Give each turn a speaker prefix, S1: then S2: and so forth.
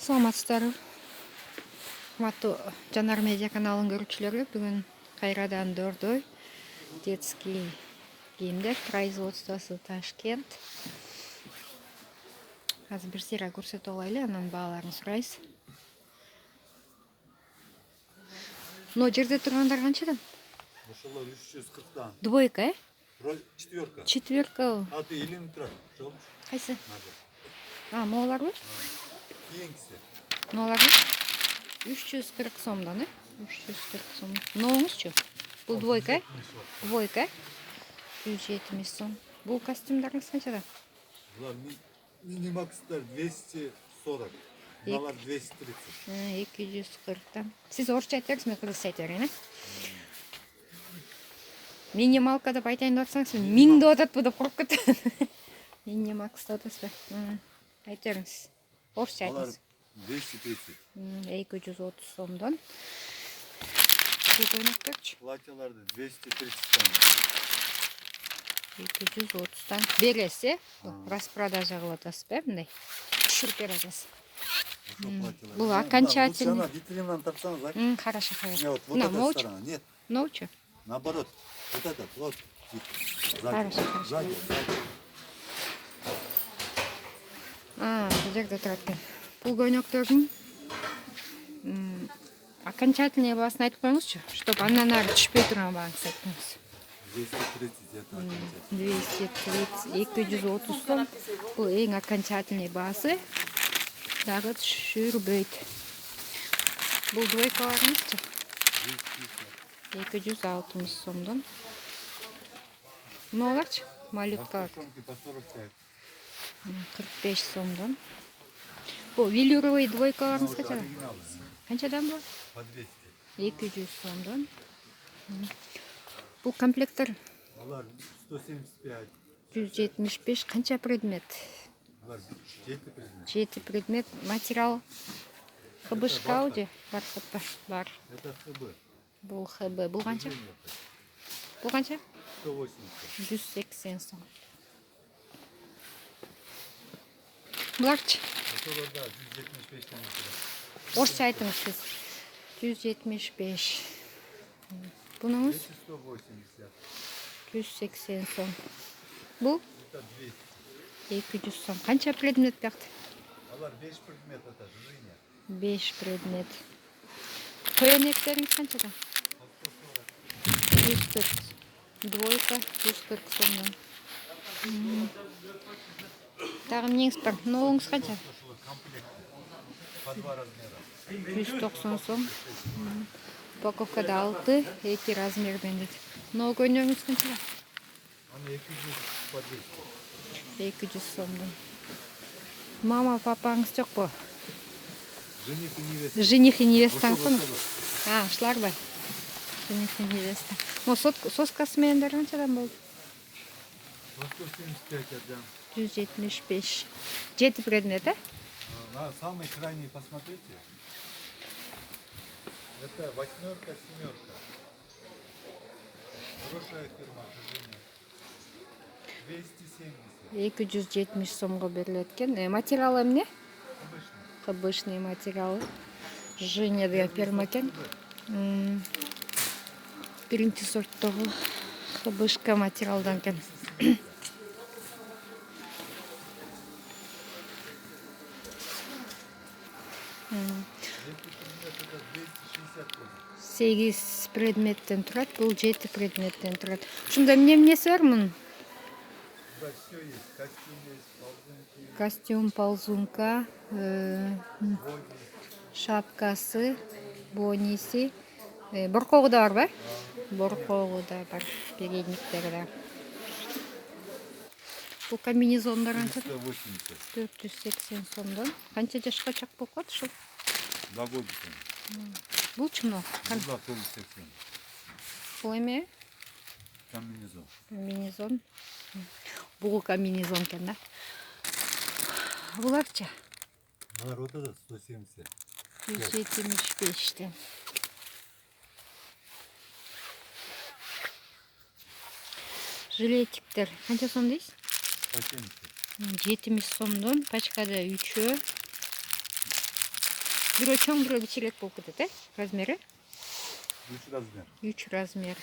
S1: Саламатсыздарбы. Кымбаттуу Жанар медиа каналынын көрүүчүлөрү, бүгүн кайрадан Дордой детский кийимдер производствосу Ташкент. Азыр бир сыйра көрсөтүп алайлы, анан бааларын сурайбыз. Мына жерде тургандар канчадан?
S2: Ошолор 340'dan.
S1: Двойка,
S2: Четверка.
S1: Четверка.
S2: Аты илим турат. Жол.
S1: Кайсы? Могуларбы?
S2: Кийинкиси.
S1: Могуларбы? 340 сомдон, 340 сом. Ноңузчу? Бул двойка, Двойка. 170 сом. Бул костюмдарыңыз канчадан?
S2: Булар минимакстар 240. Булар 230.
S1: 240'dan. Siz орусча айтыңыз, мен кыргызча айта берейин, Минималка деп айтайын деп атсаңыз, миң деп атат бу деп коруп кеттим. Минимакс деп атасызбы? Айта бериңиз. Орусча айтыңыз.
S2: 230.
S1: 230 сомдон. Бул көйнөктөрчү?
S2: Платьяларды 230'dan.
S1: 230'dan бересиз, распродажа кылып атасызбы, мындай? Түшүрүп берип атасыз. Бул окончательный.
S2: Витринаны тапсаңыз,
S1: Хорошо, хорошо.
S2: вот эта сторона. Нет,
S1: Научу?
S2: наоборот. Вот этот, вот.
S1: Хорошо, хорошо.
S2: Сзади.
S1: Бул жерде турат экен. Бул көйнөктөрдүн окончательный баасын айтып коюңузчу, чтоб андан ары түшпөй турган бааңызды айтыңыз.
S2: 230 это окончательный.
S1: 230, 230 сом. Бул эң окончательный баасы. Дагы түшүрбөйт. Бул двойкаларыңызчы? 260 сомдон. Мыналарчы? Малюткалар. 45 сомдон. Бул велюровый двойкаларыңыз канчадан? Канчадан бул?
S2: По 200.
S1: 200 сомдон. Бул комплекттер?
S2: Булар 175.
S1: 175. Канча предмет?
S2: Булар 7 предмет.
S1: 7 предмет. Материал ХБшка же? Бар.
S2: Это ХБ.
S1: Бул ХБ. Бул канча? Бул канча?
S2: 180.
S1: 180 сом. Буларчы?
S2: Ошолорда 175'ten өтүрөт.
S1: Орусча айтыңыз сиз. 175. Бунуңуз?
S2: 180.
S1: 180 сом. Бул?
S2: Это
S1: 200 сом. Канча предмет бакты?
S2: Алар 5 предмет это жиня.
S1: 5 предмет. Көйнөктериңиз канчадан? 140. Двойка 140 сомдон. Дагы эмнеңиз бар? Ноңуңуз канча?
S2: Комплект. По 2 размера.
S1: 190 сом. Упаковкада 6, 2 размерден дейт. Но көйнөгүңүз канча?
S2: Аны 200 по 200.
S1: 200 сомдон. Мама, папаңыз жокпу?
S2: Жених и невеста.
S1: Жених и невестаңызбы?
S2: Ошол.
S1: Ушуларбы? Жених и невеста. Мо соскасы менен канчадан болду?
S2: 175 отдам.
S1: 175. 7 предмет,
S2: На самый крайний посмотрите. Это 8-ка, 7-ка. Хорошая фирма, Жиня. 270.
S1: 270 сомго берилет экен. Материалы эмне?
S2: Обычно.
S1: Обычный материалы. Женя деген фирма экен. Биринчи сорттогу ХБшка материалдан экен. 8 предметтен турат, бул 7 предметтен турат. Ушунда эмнеси бар мунун?
S2: Да, все есть. Костюм есть, ползунки,
S1: Костюм, ползунка, шапкасы, бониси. Боркогу да барбы? Боркогу да бар. Передниктери да. Бул комбинезондар канча?
S2: 180.
S1: 480 сомдон. Канча жашка чак болуп калат ушул?
S2: 2 года.
S1: Булчу мына?
S2: Буза 180.
S1: Бул эме?
S2: Комбинезон.
S1: Комбинезон. Бул комбинезон экен да. Буларчы?
S2: Булар вот этот 170.
S1: 175'ten. Жилетиктер канча сом дейсиз?
S2: 170.
S1: 70 сомдон. Пачкада 3-өө. бирөө чоң бирөө кичирээк болуп кетет размери.
S2: 3 размер.
S1: 3 размер.